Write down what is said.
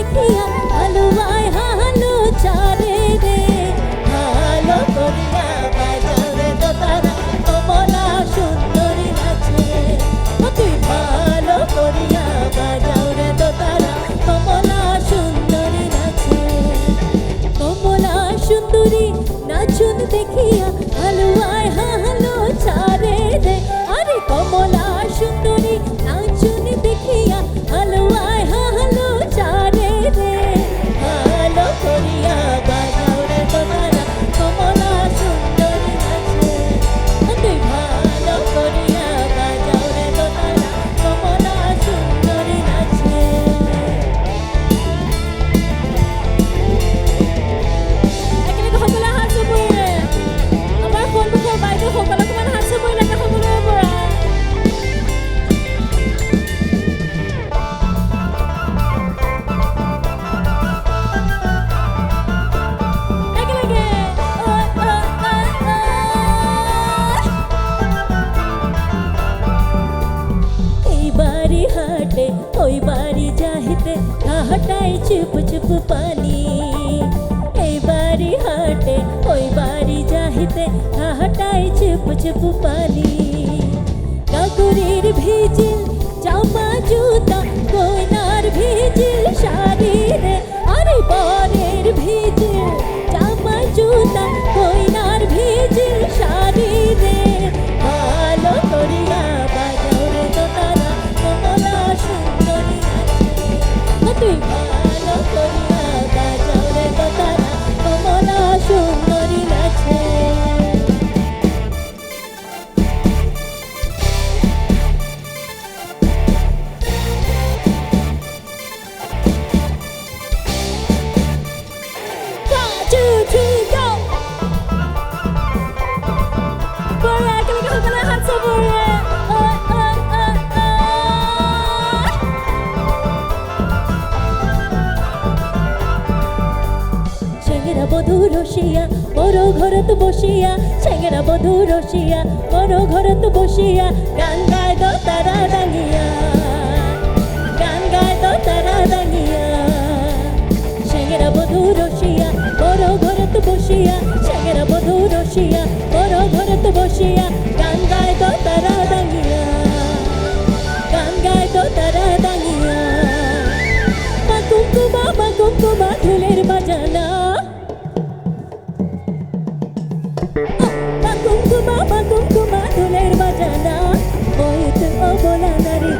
দেখিয়া হালুয়ায় হালু চারে রে ভালো করিয়া বাজাও রে দোতারা কমলা সুন্দরী নাচে তুই ভালো করিয়া বাজাও রে দোতারা কমলা সুন্দরী নাচে কমলা সুন্দরী নাচুন দেখিয়া হালুয়ায় হালু চারে রে আরে কমলা সুন্দরী নাচুন দেখিয়া হালুয়ায় হালু চারে রে ভালো করিয়া বাজাও রে দোতারা কমলা সুন্দরী নাচে তুই ভালো করিয়া বাজাও রে দোতারা কমলা সুন্দরী নাচে একেলগে সকলোৱে হাত চুবুৰীৰে আমাৰ সন্মুখৰ বাইদেউসকলক অকণমান হাত চুবুৰী লাগে সকলোৰে পৰা একেলগে এই বাড়ি হাটে ওই বাড়ি যাইতে হাটাই চুপ চুপ পানি এই বাড়ি হাটে ওই বাড়ি যাইতে হাটাই চুপ চুপ পানি কাকুরির ভিজিল জামা জুতা কইনার ভিজিল শাড়ি রে আরে বরের ভিজিল জামা জুতা কইনার ভিজিল শাড়ি রে ভালো করিয়া বাজাও রে দোতারা কমলা সুন্দরী নাচে তুই ভালো করিয়া বাজাও রে দোতারা কমলা সুন্দরী নাচে One, two, three, go! বড় একেলগে সকলোৱে হাত চুবুৰীৰে চেঙেৰা বধূ ৰসিয়া বড় ঘৰত বসিয়া চেঙেৰা বধূ ৰসিয়া বড় ঘৰত বসিয়া গান গায় দোতাৰা ডাঙিয়া গান গায় দোতাৰা ডাঙিয়া চেঙেরা বধূ রসিয়া বড় ঘরত বসিয়া চেঙেরা বধূ রসিয়া বড় ঘরত বসিয়া গান গায় দোতারা ডাঙিয়া গান গায় দোতারা ডাঙিয়া মা কুমকুমা ঢোলের বাজানা মা কুমকুমা ঢোলের বাজানা ওই তো অবলা নারী